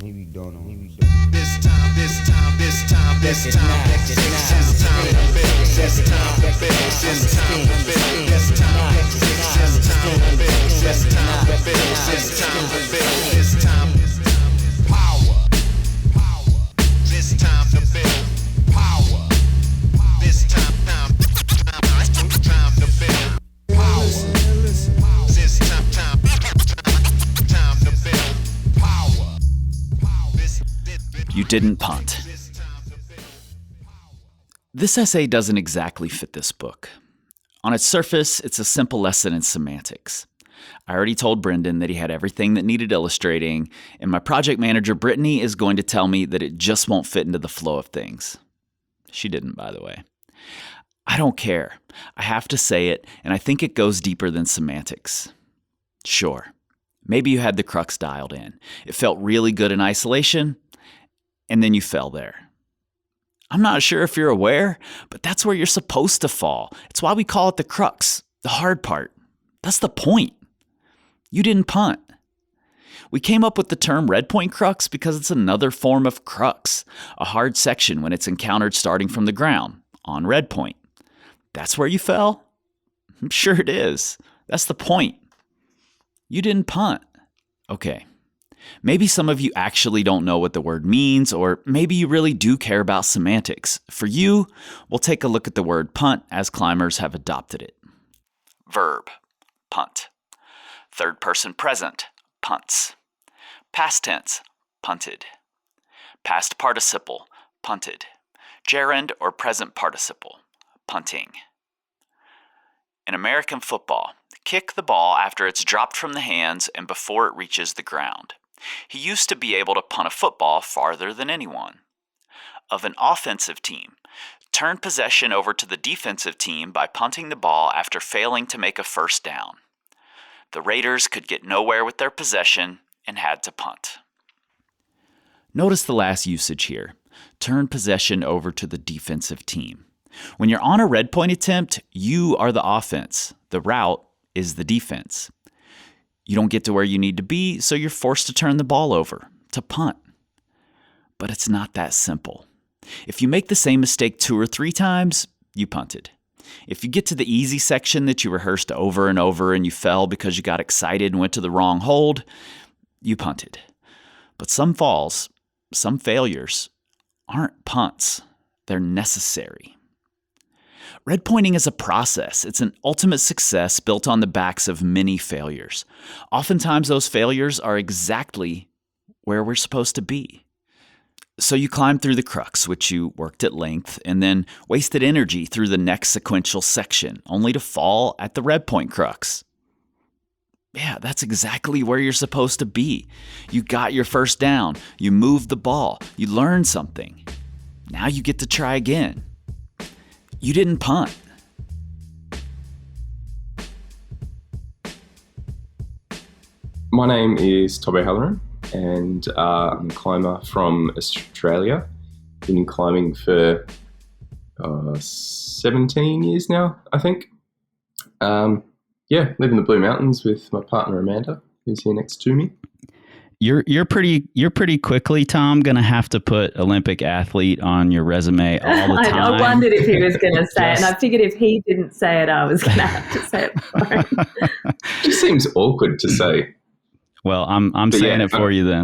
Maybe don't know. This time, this time, this time, this time, this time to build. This time to build. This time to build. This time to build. This time to build. This time to build. This time power. This time to build power. This time to build power. This time to build power. You didn't punt. This essay doesn't exactly fit this book. On its surface, it's a simple lesson in semantics. I already told Brendan that he had everything that needed illustrating, and my project manager, Brittany, is going to tell me that it just won't fit into the flow of things. She didn't, by the way. I don't care. I have to say it, and I think it goes deeper than semantics. Sure, maybe you had the crux dialed in. It felt really good in isolation, and then you fell there. I'm not sure if you're aware, but that's where you're supposed to fall. It's why we call it the crux, the hard part. That's the point. You didn't punt. We came up with the term red point crux because it's another form of crux, a hard section when it's encountered starting from the ground, on red point. That's where you fell? I'm sure it is. That's the point. You didn't punt. Okay. Maybe some of you actually don't know what the word means, or maybe you really do care about semantics. For you, we'll take a look at the word punt as climbers have adopted it. Verb, punt. Third person present, punts. Past tense, punted. Past participle, punted. Gerund or present participle, punting. In American football, kick the ball after it's dropped from the hands and before it reaches the ground. He used to be able to punt a football farther than anyone. Of an offensive team, turn possession over to the defensive team by punting the ball after failing to make a first down. The Raiders could get nowhere with their possession and had to punt. Notice the last usage here. Turn possession over to the defensive team. When you're on a red point attempt, you are the offense. The route is the defense. You don't get to where you need to be, so you're forced to turn the ball over, to punt. But it's not that simple. If you make the same mistake 2 or 3 times, you punted. If you get to the easy section that you rehearsed over and over and you fell because you got excited and went to the wrong hold, you punted. But some falls, some failures, aren't punts. They're necessary. Red pointing is a process. It's an ultimate success built on the backs of many failures. Oftentimes those failures are exactly where we're supposed to be. So you climbed through the crux, which you worked at length, and then wasted energy through the next sequential section, only to fall at the red point crux. Yeah, that's exactly where you're supposed to be. You got your first down. You moved the ball. You learned something. Now you get to try again. You didn't punt. My name is Toby Halloran, and I'm a climber from Australia. Been climbing for 17 years now, I think. Live in the Blue Mountains with my partner Amanda, who's here next to me. You're pretty quickly, Tom, gonna have to put Olympic athlete on your resume all the time. I wondered if he was going to say it, and I figured if he didn't say it, I was going to have to say it for him. It just seems awkward to say. Well, I'm saying it for you then.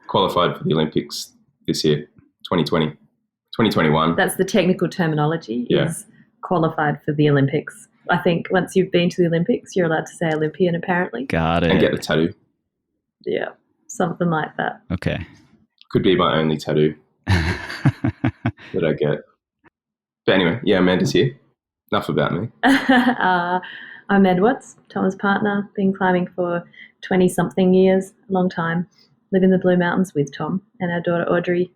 Qualified for the Olympics this year, 2020, 2021. That's the technical terminology. Is qualified for the Olympics. I think once you've been to the Olympics, you're allowed to say Olympian. Apparently, got it. And get the tattoo. Yeah, something like that. Okay. Could be my only tattoo that I get. But anyway, Amanda's here. Enough about me. I'm Ed Watts, Tom's partner. Been climbing for 20-something years, a long time. Live in the Blue Mountains with Tom and our daughter Audrey.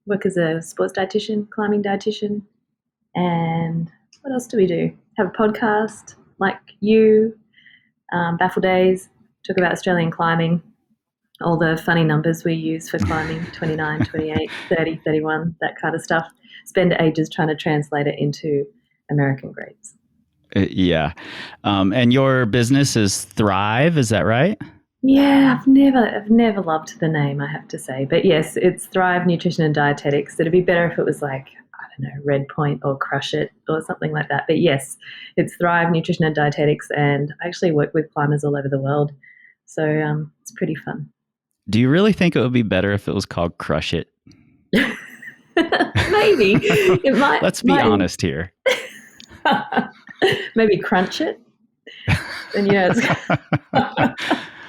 Work as a sports dietitian, climbing dietitian. And what else do we do? Have a podcast like you, Baffle Days. Talk about Australian climbing, all the funny numbers we use for climbing, 29, 28, 30, 31, that kind of stuff. Spend ages trying to translate it into American grades. And your business is Thrive, is that right? Yeah, I've never loved the name, I have to say. But yes, it's Thrive Nutrition and Dietetics. It'd be better if it was like, I don't know, Red Point or Crush It or something like that. But yes, it's Thrive Nutrition and Dietetics, and I actually work with climbers all over the world. So it's pretty fun. Do you really think it would be better if it was called Crush It? Maybe. It might. Let's be honest here. Maybe Crunch It. And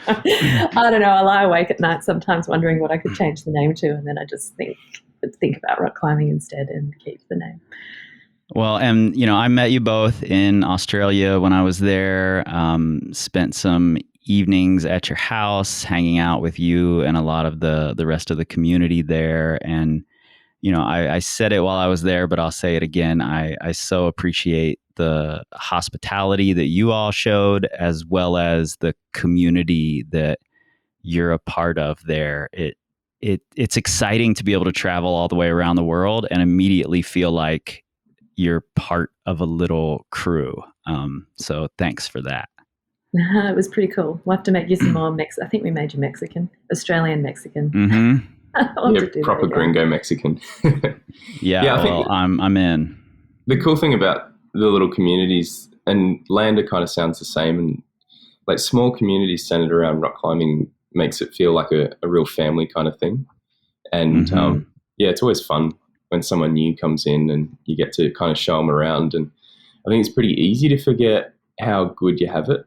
I don't know. I lie awake at night sometimes wondering what I could change the name to, and then I just think about rock climbing instead and keep the name. Well, and I met you both in Australia when I was there. Spent some evenings at your house, hanging out with you and a lot of the rest of the community there. And I said it while I was there, but I'll say it again. I so appreciate the hospitality that you all showed, as well as the community that you're a part of there. It's exciting to be able to travel all the way around the world and immediately feel like you're part of a little crew. So thanks for that. It was pretty cool. We'll have to make you some more I think we made you Australian Mexican. Mm-hmm. Yeah, proper gringo Mexican. Yeah, well, I'm in. The cool thing about the little communities, and Lander kind of sounds the same, and like small communities centered around rock climbing makes it feel like a real family kind of thing. And yeah, it's always fun when someone new comes in and you get to kind of show them around. And I think it's pretty easy to forget how good you have it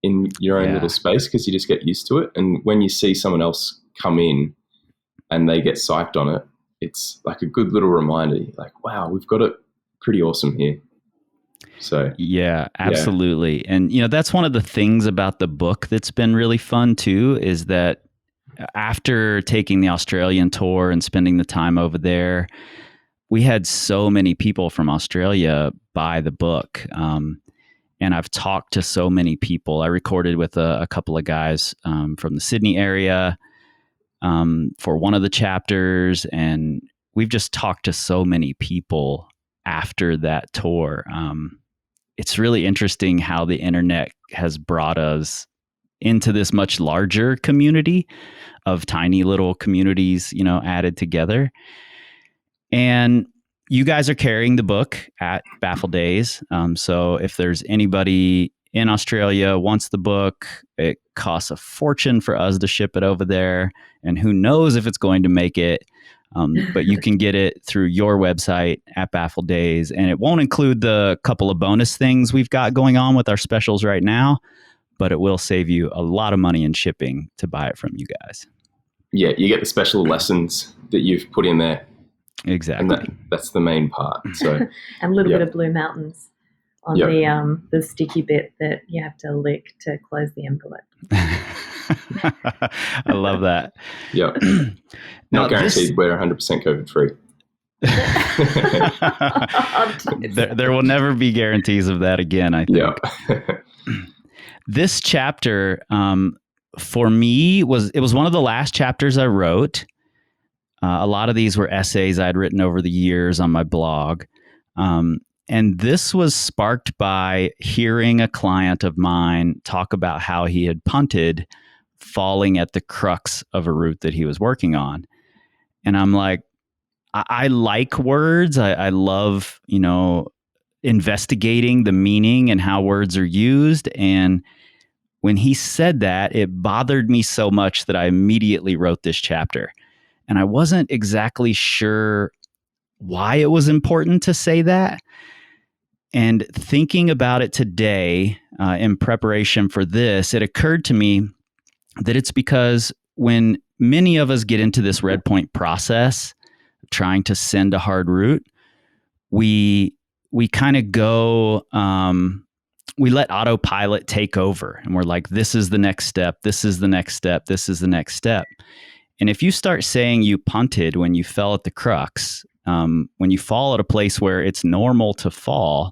in your own little space because you just get used to it. And when you see someone else come in and they get psyched on it, it's like a good little reminder. You're like, wow, we've got it pretty awesome here. So yeah, absolutely. Yeah. And that's one of the things about the book that's been really fun too, is that after taking the Australian tour and spending the time over there, we had so many people from Australia buy the book. And I've talked to so many people. I recorded with a couple of guys from the Sydney area for one of the chapters, and we've just talked to so many people after that tour. It's really interesting how the internet has brought us into this much larger community of tiny little communities, added together. And you guys are carrying the book at Baffle Days. So if there's anybody in Australia wants the book, it costs a fortune for us to ship it over there. And who knows if it's going to make it. But you can get it through your website at Baffle Days. And it won't include the couple of bonus things we've got going on with our specials right now, but it will save you a lot of money in shipping to buy it from you guys. Yeah, you get the special lessons that you've put in there. Exactly. And that's the main part. So and a little bit of Blue Mountains on the sticky bit that you have to lick to close the envelope. I love that. Yeah. Not guaranteed we're 100% COVID free. There will never be guarantees of that again, I think. Yeah. This chapter, for me, was one of the last chapters I wrote. A lot of these were essays I'd written over the years on my blog. And this was sparked by hearing a client of mine talk about how he had punted, falling at the crux of a route that he was working on. And I'm like, I like words. I love, investigating the meaning and how words are used. And when he said that, it bothered me so much that I immediately wrote this chapter. And I wasn't exactly sure why it was important to say that. And thinking about it today, in preparation for this, it occurred to me that it's because when many of us get into this red point process, trying to send a hard route, we kind of go, we let autopilot take over, and we're like, this is the next step, this is the next step, this is the next step. And if you start saying you punted when you fell at the crux, when you fall at a place where it's normal to fall,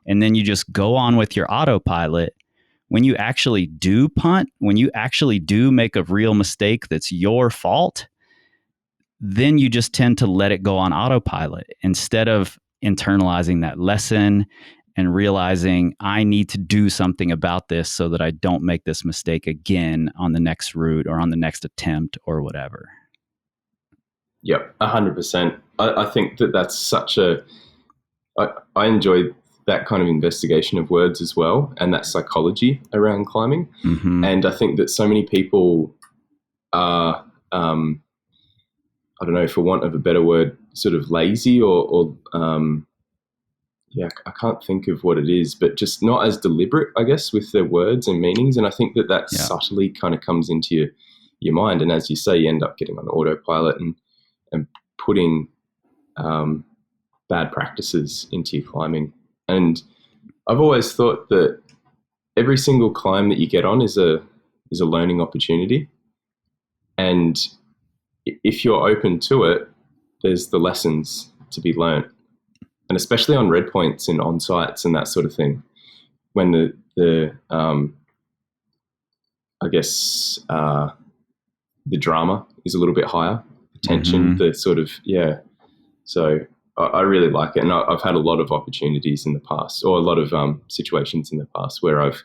and then you just go on with your autopilot, when you actually do punt, when you actually do make a real mistake that's your fault, then you just tend to let it go on autopilot instead of internalizing that lesson and realizing I need to do something about this so that I don't make this mistake again on the next route or on the next attempt or whatever. Yep, 100%. I think that's such a... I enjoy that kind of investigation of words as well, and that psychology around climbing. Mm-hmm. And I think that so many people are, I don't know, for want of a better word, sort of lazy or I can't think of what it is, but just not as deliberate, I guess, with their words and meanings. And I think that subtly kind of comes into your mind. And as you say, you end up getting on autopilot and putting bad practices into your climbing. And I've always thought that every single climb that you get on is a learning opportunity. And if you're open to it, there's the lessons to be learnt. And especially on red points and on sites and that sort of thing, when the drama is a little bit higher, the tension, the sort of, So I really like it. And I've had a lot of opportunities in the past, or a lot of situations in the past where I've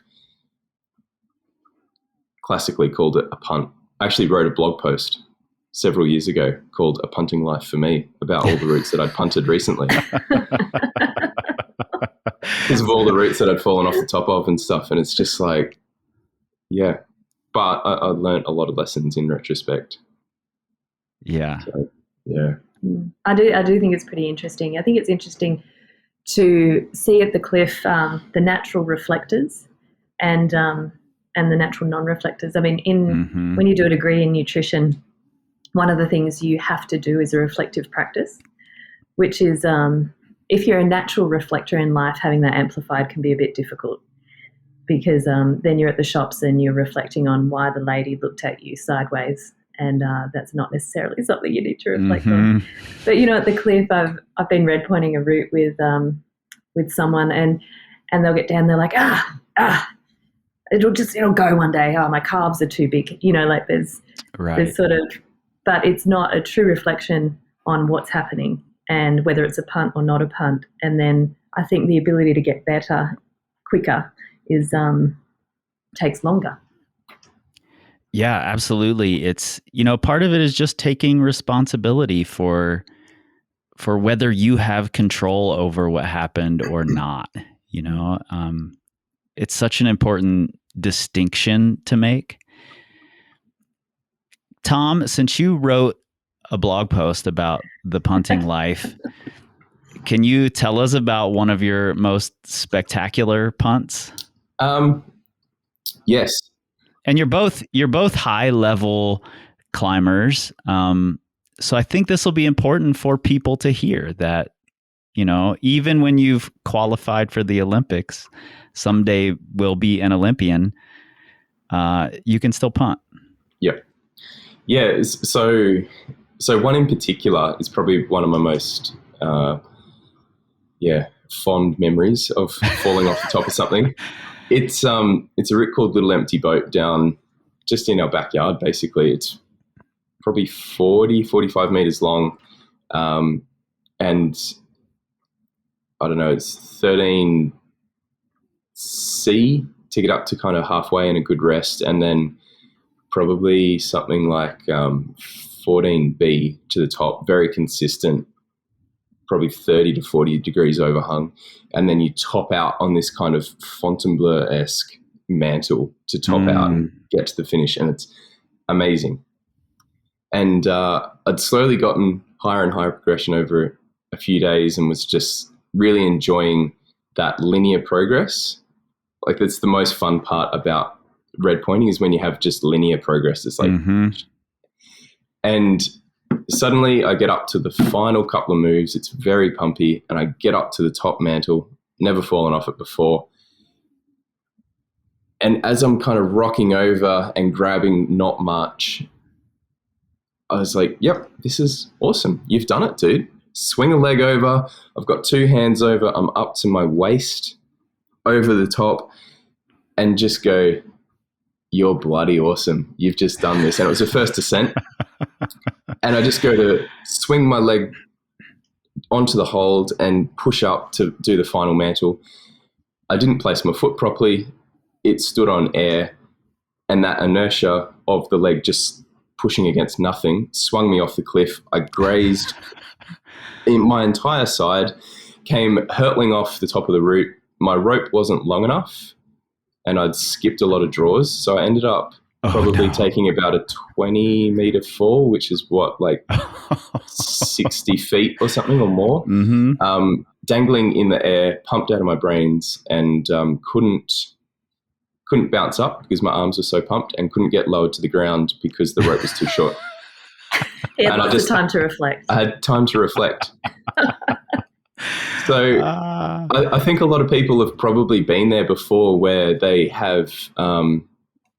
classically called it a punt. I actually wrote a blog post several years ago called A Punting Life for Me about all the routes that I'd punted recently. Because of all the routes that I'd fallen off the top of and stuff. And it's just like, yeah. But I learned a lot of lessons in retrospect. Yeah. So, yeah. I do think it's pretty interesting. I think it's interesting to see at the cliff the natural reflectors and the natural non-reflectors. I mean, when you do a degree in nutrition, one of the things you have to do is a reflective practice, which is if you're a natural reflector in life, having that amplified can be a bit difficult because then you're at the shops and you're reflecting on why the lady looked at you sideways, and that's not necessarily something you need to reflect on. But at the cliff, I've been red pointing a route with someone, and they'll get down. They're like, it'll go one day. Oh, my calves are too big. There's sort of. But it's not a true reflection on what's happening and whether it's a punt or not a punt. And then I think the ability to get better quicker takes longer. Yeah, absolutely. It's, part of it is just taking responsibility for whether you have control over what happened or not. It's such an important distinction to make. Tom, since you wrote a blog post about the punting life, can you tell us about one of your most spectacular punts? Yes. And you're both high level climbers. So I think this will be important for people to hear that, even when you've qualified for the Olympics, someday will be an Olympian, you can still punt. Yep. Yeah, so one in particular is probably one of my most fond memories of falling off the top of something. It's a route called Little Empty Boat down just in our backyard, basically. It's probably 45 meters long, and I don't know, it's 13C to get up to kind of halfway and a good rest, and then probably something like 14B to the top, very consistent, probably 30 to 40 degrees overhung. And then you top out on this kind of Fontainebleau-esque mantle to top out and get to the finish. And it's amazing. And I'd slowly gotten higher and higher progression over a few days and was just really enjoying that linear progress. Like, that's the most fun part about red pointing, is when you have just linear progress. It's like, and suddenly I get up to the final couple of moves. It's very pumpy, and I get up to the top mantle, never fallen off it before. And as I'm kind of rocking over and grabbing not much, I was like, yep, this is awesome. You've done it, dude. Swing a leg over. I've got two hands over. I'm up to my waist over the top, and just go, you're bloody awesome. You've just done this. And it was the first descent. And I just go to swing my leg onto the hold and push up to do the final mantle. I didn't place my foot properly. It stood on air, and that inertia of the leg just pushing against nothing swung me off the cliff. I grazed my entire side, came hurtling off the top of the route. My rope wasn't long enough, and I'd skipped a lot of draws, so I ended up probably taking about a 20-meter fall, which is what, like 60 feet or something or more. Mm-hmm. Dangling in the air, pumped out of my brains, and couldn't bounce up because my arms were so pumped, and couldn't get lowered to the ground because the rope was too short. He had lots of time to reflect. I had time to reflect. So I think a lot of people have probably been there before, where they have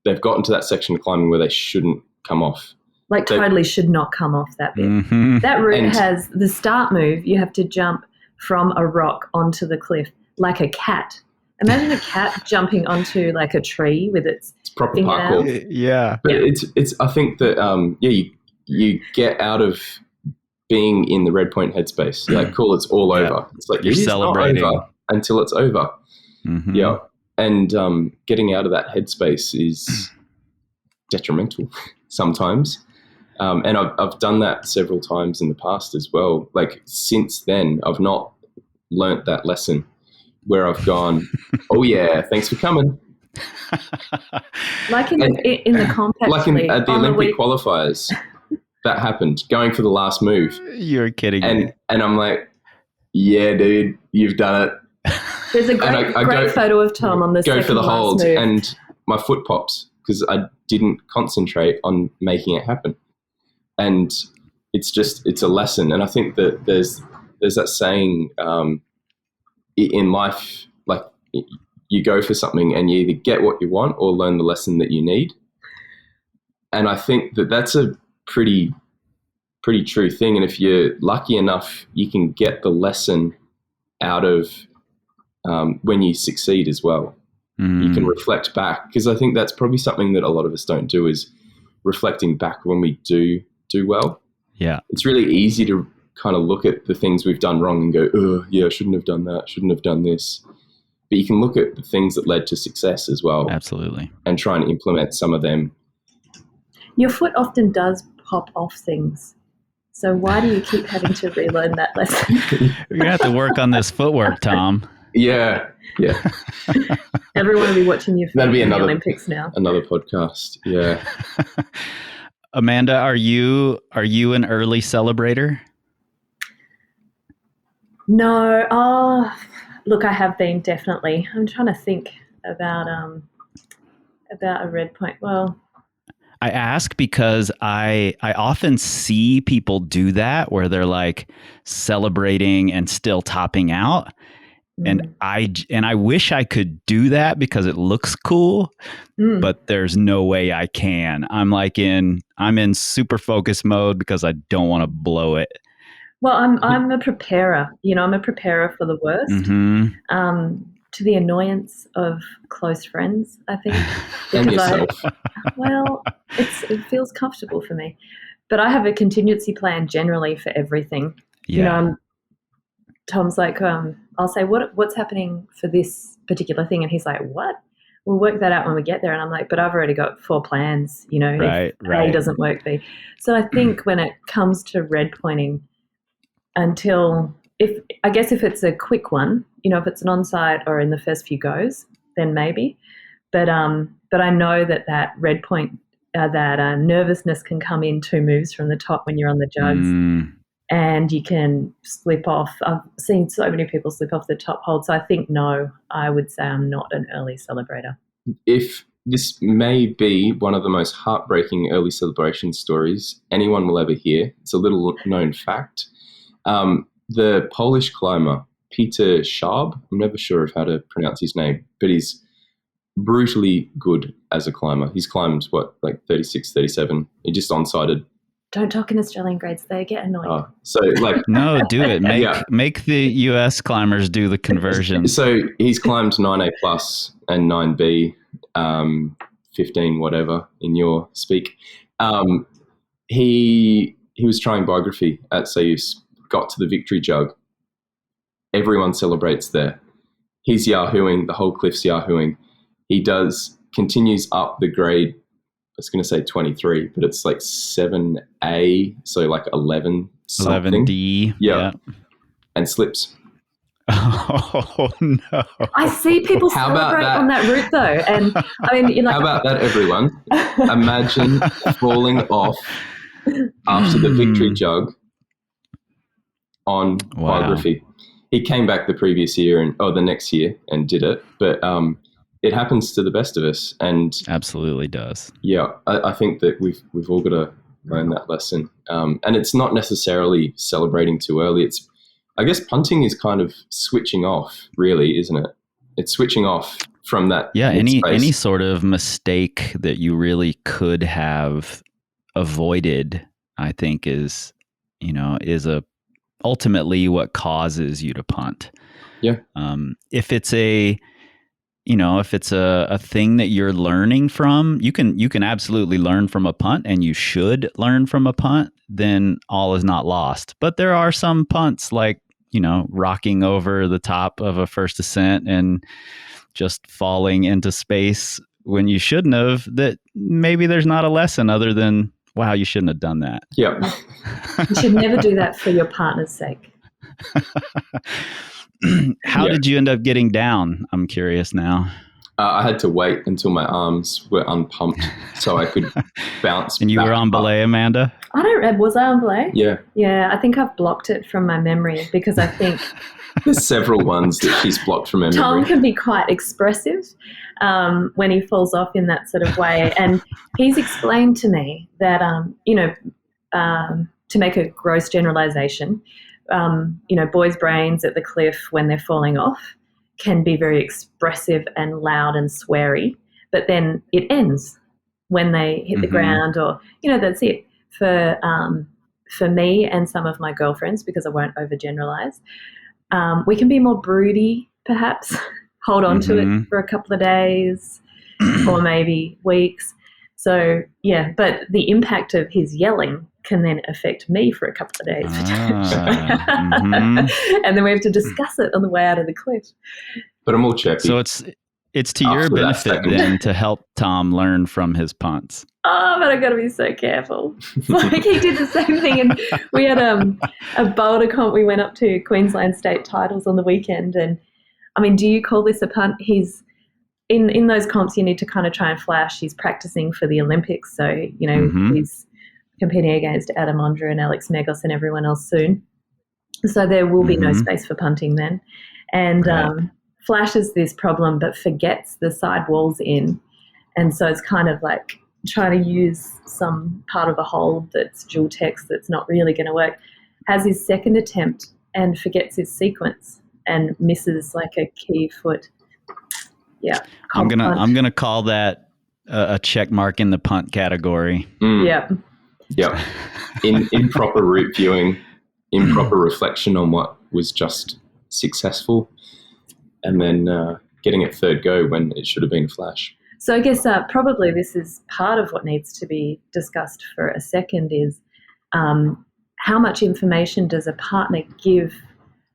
they've gotten to that section of climbing where they shouldn't come off. Like totally should not come off that bit. Mm-hmm. That route has the start move. You have to jump from a rock onto the cliff like a cat. Imagine a cat jumping onto like a tree with its proper fingernails. parkour. Yeah. But it's I think that you get out of being in the Red Point headspace. You're like, cool, it's all over. It's like, You're it is celebrating. not over until it's over. Mm-hmm. Yeah. And getting out of that headspace is detrimental sometimes. And I've done that several times in the past as well. Like, since then, I've not learnt that lesson where I've gone, oh yeah, thanks for coming. Like in the compact like league, at the on Olympic qualifiers, that happened, going for the last move. You're kidding me. And I'm like, yeah, dude, you've done it. There's a great photo of Tom on the go for the last hold, move. and my foot pops because I didn't concentrate on making it happen. And it's a lesson. And I think that there's that saying in life, like, you go for something and you either get what you want or learn the lesson that you need. And I think that that's a pretty true thing. And if you're lucky enough, you can get the lesson out of when you succeed as well. You can reflect back, because I think that's probably something that a lot of us don't do, is reflecting back when we do well. Yeah. It's really easy to kind of look at the things we've done wrong and go, oh, yeah, I shouldn't have done that, shouldn't have done this. But you can look at the things that led to success as well. Absolutely. And try and implement some of them. Your foot often does pop off things. So why do you keep having to relearn that lesson? You're going to have to work on this footwork, Tom. Yeah. Everyone will be watching you for That'd be the Olympics now. Another podcast. Yeah. Amanda, are you an early celebrator? No. Oh, look, I have been, definitely. I'm trying to think about a Red Point. Well, I ask because I often see people do that, where they're like celebrating and still topping out. And I wish I could do that because it looks cool, but there's no way I can. I'm in super focus mode because I don't want to blow it. Well, I'm a preparer. I'm a preparer for the worst. Mm-hmm. To the annoyance of close friends, I think. And yourself. It feels comfortable for me. But I have a contingency plan generally for everything. Yeah. Tom's like, I'll say, what's happening for this particular thing? And he's like, what? We'll work that out when we get there. And I'm like, but I've already got 4 plans, Right. A doesn't work, B. So I think when it comes to red pointing, if it's a quick one, if it's an onside or in the first few goes, then maybe. But I know that red point, that nervousness can come in 2 moves from the top when you're on the jugs. And you can slip off. I've seen so many people slip off the top hold. So I think, no, I would say I'm not an early celebrator. If this may be one of the most heartbreaking early celebration stories anyone will ever hear, it's a little known fact. The Polish climber, Peter Schaub, I'm never sure of how to pronounce his name, but he's brutally good as a climber. He's climbed, 36, 37. He just on-sided. Don't talk in Australian grades. They get annoyed. No, do it. Make the US climbers do the conversion. So he's climbed 9A plus and 9B, 15 whatever in your speak. He was trying biography at Sayus, got to the victory jug. Everyone celebrates there. he's Yahooing, the whole cliff's Yahooing. He continues up the grade. I was going to say 23, but it's like 7A, so like 11 something. 11D. Yeah. And slips. Oh no! I see people How about celebrate that? on that route though, and I mean, How about that, everyone? Imagine falling off after the victory jug on biography. He came back the previous year the next year and did it, but it happens to the best of us, and absolutely does. Yeah, I think that we've all got to learn that lesson, and it's not necessarily celebrating too early. I guess punting is kind of switching off, really, isn't it? It's switching off from that. Yeah, any sort of mistake that you really could have avoided, I think is ultimately what causes you to punt. Yeah. If it's a thing that you're learning from, you can absolutely learn from a punt, and you should learn from a punt, then all is not lost. But there are some punts like, rocking over the top of a first ascent and just falling into space when you shouldn't have, that maybe there's not a lesson other than, wow, you shouldn't have done that. Yeah. You should never do that for your partner's sake. How did you end up getting down? I'm curious now. I had to wait until my arms were unpumped so I could bounce. And you were on belay, Amanda? I don't. Was I on belay? Yeah. Yeah, I think I've blocked it from my memory because I think there's several ones that she's blocked from memory. Tom can be quite expressive when he falls off in that sort of way, and he's explained to me that to make a gross generalization, boys' brains at the cliff when they're falling off can be very expressive and loud and sweary, but then it ends when they hit the ground, or that's it. For me and some of my girlfriends, because I won't overgeneralize, we can be more broody, perhaps, hold on to it for a couple of days or maybe weeks. So, yeah, but the impact of his yelling can then affect me for a couple of days. And then we have to discuss it on the way out of the cliff. But I'm all chirpy. So it's to your benefit then to help Tom learn from his punts. Oh, but I've got to be so careful. Like he did the same thing, and we had a boulder comp. We went up to Queensland state titles on the weekend, and I mean, do you call this a punt? He's in those comps. You need to kind of try and flash. He's practicing for the Olympics, so he's competing against Adam Ondra and Alex Megos and everyone else soon. So there will be no space for punting then, and flashes this problem, but forgets the side walls in, and so it's kind of like trying to use some part of a hold that's dual text that's not really going to work. Has his second attempt and forgets his sequence and misses like a key foot. Yeah, I'm gonna call that a check mark in the punt category. Yeah. Yeah. Improper route viewing, improper reflection on what was just successful, and then getting it third go when it should have been a flash. So I guess probably this is part of what needs to be discussed for a second is how much information does a partner give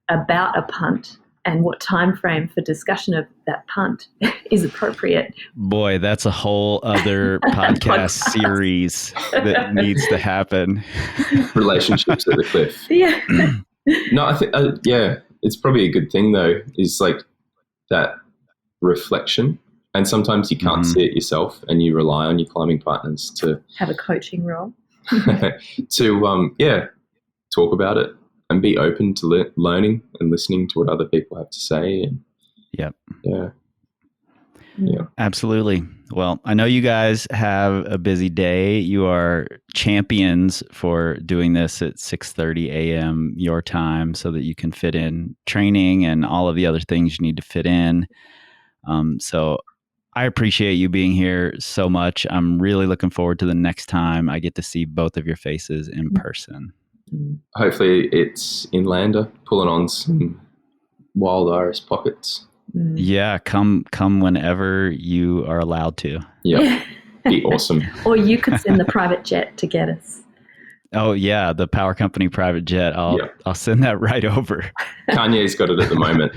about a punt, and what time frame for discussion of that punt is appropriate. Boy, that's a whole other podcast series that needs to happen. Relationships at the cliff. Yeah. No, I think, it's probably a good thing though, is like that reflection. And sometimes you can't see it yourself, and you rely on your climbing partners to have a coaching role. to talk about it and be open to learning and listening to what other people have to say. And yeah, absolutely. Well, I know you guys have a busy day. You are champions for doing this at 6:30 a.m. your time, so that you can fit in training and all of the other things you need to fit in. So I appreciate you being here so much. I'm really looking forward to the next time I get to see both of your faces in person. Hopefully it's in Lander, pulling on some wild iris pockets. Yeah, come whenever you are allowed to. Yeah, be awesome. Or you could send the private jet to get us. Oh yeah, the power company private jet. I'll send that right over. Kanye's got it at the moment.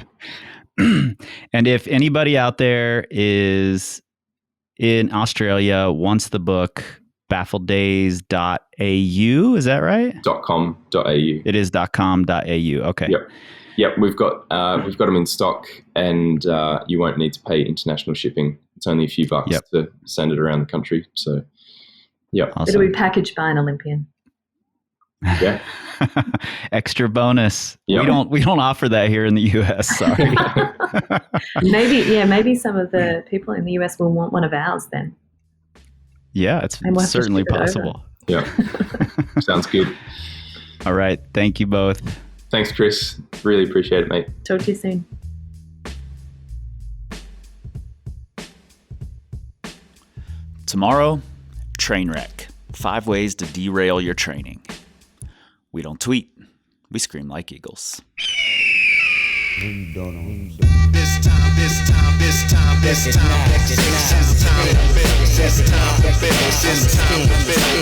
And if anybody out there is in Australia, wants the book, baffleddays.au, is that right? .com.au. It is .com.au. Okay. Yep. We've got them in stock, and you won't need to pay international shipping. It's only a few bucks to send it around the country. So, yeah, awesome. It'll be packaged by an Olympian. Yeah. Extra bonus. Yep. We don't offer that here in the US. Sorry. Maybe some of the people in the US will want one of ours then. Yeah, it's certainly possible. Yeah. Sounds good. All right. Thank you both. Thanks, Chris. Really appreciate it, mate. Talk to you soon. Tomorrow, train wreck. 5 ways to derail your training. We don't tweet. We scream like eagles. This time, to build power. This time to build power. This time to build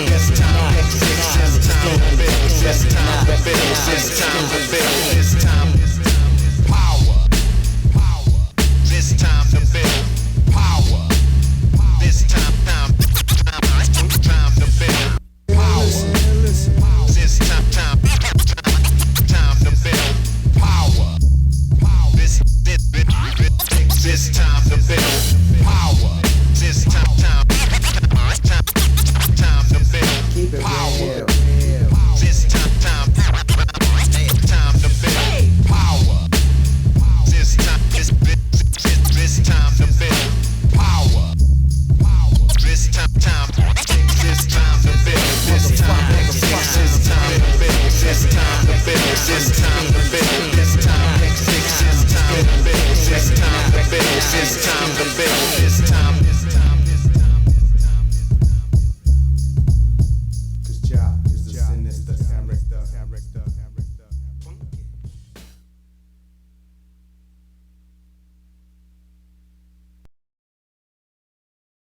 power. This time to build power. This time to build power. This time to build power. This time to build power. This time to build. This time to build. This time to build. This time to build. This time to build. This time to build. This time to build. This time to build. This time. 'Cause Jah is the sinister character.